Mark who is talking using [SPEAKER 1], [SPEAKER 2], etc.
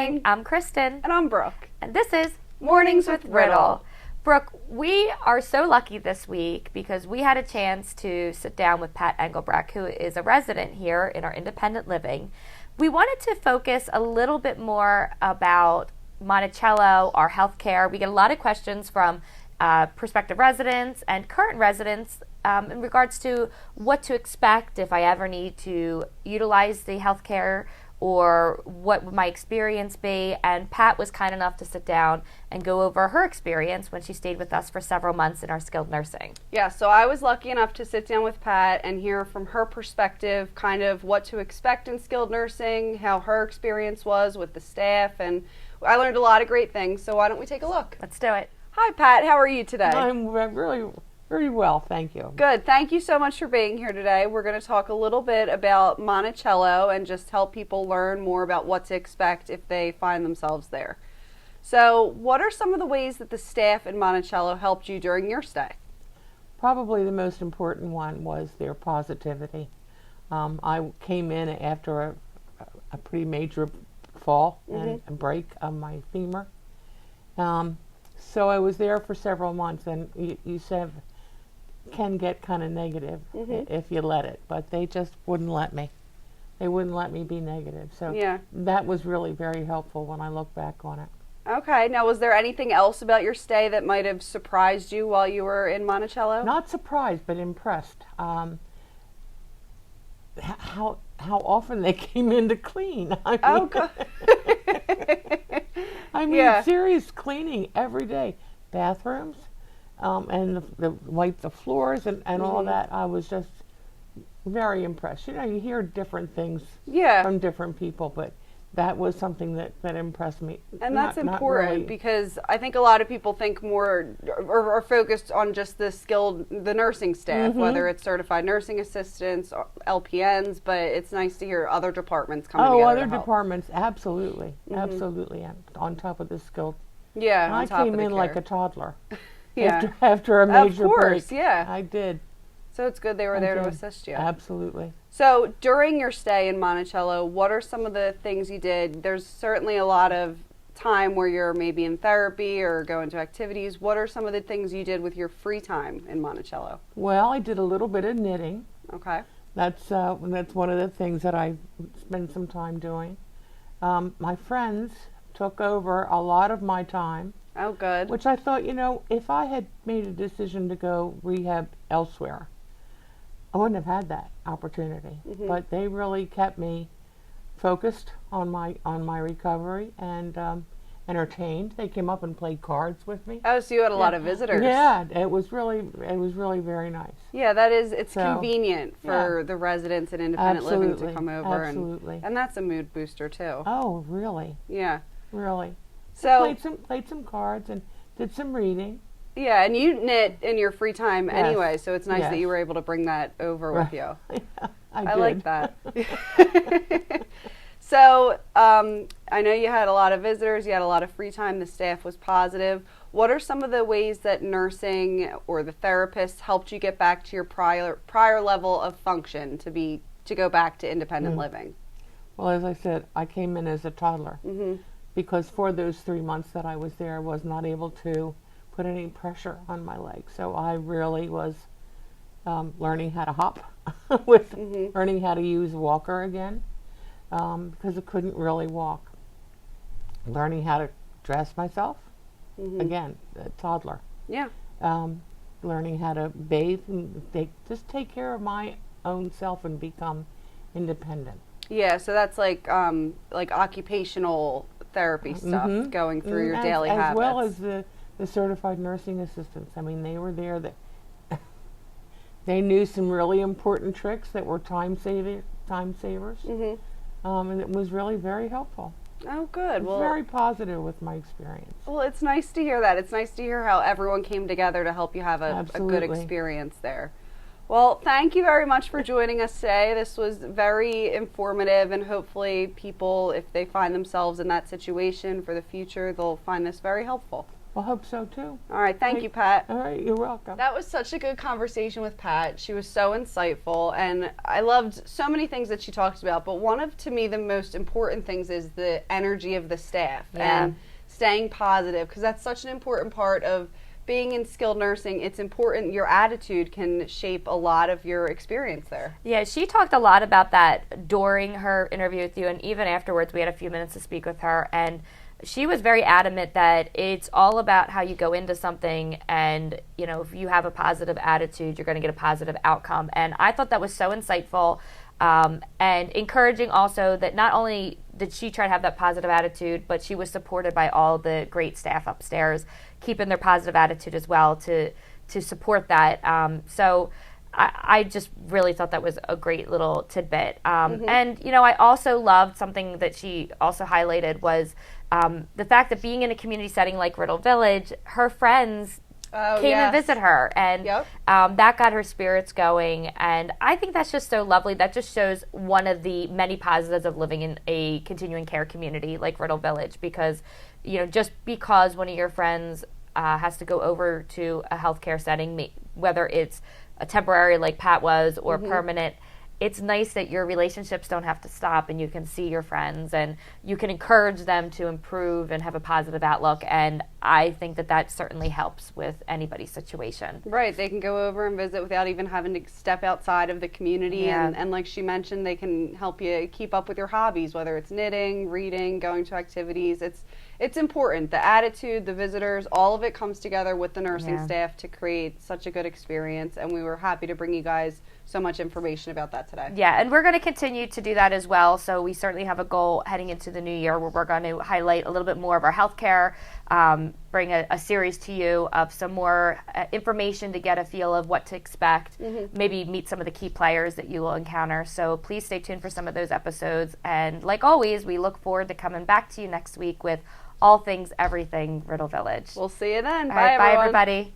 [SPEAKER 1] morning. I'm Kristen.
[SPEAKER 2] And I'm Brooke.
[SPEAKER 1] And this is Mornings with Riddle. Brooke, we are so lucky this week because we had a chance to sit down with Pat Engelbrecht, who is a resident here in our independent living. We wanted to focus a little bit more about Monticello, our healthcare. We get a lot of questions from prospective residents and current residents in regards to what to expect if I ever need to utilize the healthcare, or what would my experience be. And Pat was kind enough to sit down and go over her experience when she stayed with us for several months in our skilled nursing.
[SPEAKER 2] Yeah, so I was lucky enough to sit down with Pat and hear from her perspective kind of what to expect in skilled nursing, how her experience was with the staff, and I learned a lot of great things, so why don't we take a look?
[SPEAKER 1] Let's do it.
[SPEAKER 2] Hi, Pat. How are you today?
[SPEAKER 3] I'm really very well, thank you.
[SPEAKER 2] Good. Thank you so much for being here today. We're going to talk a little bit about Monticello and just help people learn more about what to expect if they find themselves there. So, what are some of the ways that the staff in Monticello helped you during your stay?
[SPEAKER 3] Probably the most important one was their positivity. I came in after a pretty major fall and a break of my femur. So I was there for several months, and you said can get kind of negative if you let it, but they just wouldn't let me. They wouldn't let me be negative. So
[SPEAKER 2] yeah,
[SPEAKER 3] that was really very helpful when I look back on it.
[SPEAKER 2] Okay. Now, was there anything else about your stay that might have surprised you while you were in Monticello?
[SPEAKER 3] Not surprised, but impressed. How often they came in to clean. I mean,
[SPEAKER 2] yeah.
[SPEAKER 3] Serious cleaning every day. Bathrooms, and wipe the floors and all that. I was just very impressed. You know, you hear different things from different people, but that was something that impressed me.
[SPEAKER 2] And that's important really, because I think a lot of people think more or are focused on just the nursing staff, whether it's certified nursing assistants, or LPNs, but it's nice to hear other departments coming together.
[SPEAKER 3] Oh, other departments, absolutely, absolutely, on top of the skilled.
[SPEAKER 2] Yeah,
[SPEAKER 3] and
[SPEAKER 2] on
[SPEAKER 3] I
[SPEAKER 2] top
[SPEAKER 3] came
[SPEAKER 2] of the
[SPEAKER 3] in
[SPEAKER 2] care.
[SPEAKER 3] like a toddler.
[SPEAKER 2] Yeah,
[SPEAKER 3] after a major
[SPEAKER 2] of course,
[SPEAKER 3] break.
[SPEAKER 2] Yeah,
[SPEAKER 3] I did.
[SPEAKER 2] So it's good they were there to assist you.
[SPEAKER 3] Absolutely.
[SPEAKER 2] So during your stay in Monticello, what are some of the things you did? There's certainly a lot of time where you're maybe in therapy or going to activities. What are some of the things you did with your free time in Monticello?
[SPEAKER 3] Well, I did a little bit of knitting.
[SPEAKER 2] Okay.
[SPEAKER 3] That's one of the things that I spent some time doing. My friends took over a lot of my time.
[SPEAKER 2] Oh, good.
[SPEAKER 3] Which I thought, if I had made a decision to go rehab elsewhere, I wouldn't have had that opportunity. But they really kept me focused on my recovery and entertained. They came up and played cards with me.
[SPEAKER 2] Oh, so you had a lot of visitors.
[SPEAKER 3] Yeah, it was really very nice.
[SPEAKER 2] Yeah, it's convenient for the residents in independent living to come over.
[SPEAKER 3] Absolutely.
[SPEAKER 2] And that's a mood booster too.
[SPEAKER 3] Oh, really?
[SPEAKER 2] Yeah.
[SPEAKER 3] Really.
[SPEAKER 2] So
[SPEAKER 3] played some cards and did some reading.
[SPEAKER 2] Yeah, and you knit in your free time anyway, so it's nice that you were able to bring that over with you.
[SPEAKER 3] Yeah,
[SPEAKER 2] I like that. So, I know you had a lot of visitors, you had a lot of free time, the staff was positive. What are some of the ways that nursing or the therapists helped you get back to your prior level of function to go back to independent living?
[SPEAKER 3] Well, as I said, I came in as a toddler because for those 3 months that I was there, I was not able to put any pressure on my legs. So I really was learning how to hop, learning how to use a walker again, because I couldn't really walk. Learning how to dress myself, again, a toddler.
[SPEAKER 2] Yeah.
[SPEAKER 3] Learning how to bathe and just take care of my own self and become independent.
[SPEAKER 2] Yeah, so that's like occupational therapy stuff, going through your daily habits.
[SPEAKER 3] As well as the certified nursing assistants. I mean, they were there. They knew some really important tricks that were time savers. And it was really very helpful.
[SPEAKER 2] Oh, good.
[SPEAKER 3] Well, very positive with my experience.
[SPEAKER 2] Well, it's nice to hear that. It's nice to hear how everyone came together to help you have a good experience there. Well, thank you very much for joining us today. This was very informative, and hopefully people, if they find themselves in that situation for the future, they'll find this very helpful.
[SPEAKER 3] Well, hope so too.
[SPEAKER 2] All right. Thank you, Pat.
[SPEAKER 3] All right, you're welcome.
[SPEAKER 2] That was such a good conversation with Pat. She was so insightful, and I loved so many things that she talked about. But one of, to me, the most important things is the energy of the staff and staying positive, because that's such an important part of being in skilled nursing. It's important. Your attitude can shape a lot of your experience there.
[SPEAKER 1] Yeah, she talked a lot about that during her interview with you, and even afterwards we had a few minutes to speak with her, and she was very adamant that it's all about how you go into something, and if you have a positive attitude, you're going to get a positive outcome. And I thought that was so insightful and encouraging also, that not only did she try to have that positive attitude, but she was supported by all the great staff upstairs keeping their positive attitude as well to support that. So I just really thought that was a great little tidbit. And, I also loved something that she also highlighted was the fact that being in a community setting like Riddle Village, her friends came and visit her, and that got her spirits going. And I think that's just so lovely. That just shows one of the many positives of living in a continuing care community like Riddle Village, because, just because one of your friends has to go over to a healthcare setting, whether it's a temporary like Pat was or permanent, it's nice that your relationships don't have to stop, and you can see your friends and you can encourage them to improve and have a positive outlook. And I think that certainly helps with anybody's situation.
[SPEAKER 2] Right. They can go over and visit without even having to step outside of the community. And like she mentioned, they can help you keep up with your hobbies, whether it's knitting, reading, going to activities. It's important. The attitude, the visitors, all of it comes together with the nursing staff to create such a good experience. And we were happy to bring you guys so much information about that today.
[SPEAKER 1] Yeah, and we're going to continue to do that as well. So we certainly have a goal heading into the new year where we're going to highlight a little bit more of our healthcare, bring a series to you of some more information to get a feel of what to expect, maybe meet some of the key players that you will encounter. So please stay tuned for some of those episodes. And like always, we look forward to coming back to you next week with all things, everything Riddle Village.
[SPEAKER 2] We'll see you then.
[SPEAKER 1] All right,
[SPEAKER 2] bye, everyone.
[SPEAKER 1] Bye, everybody.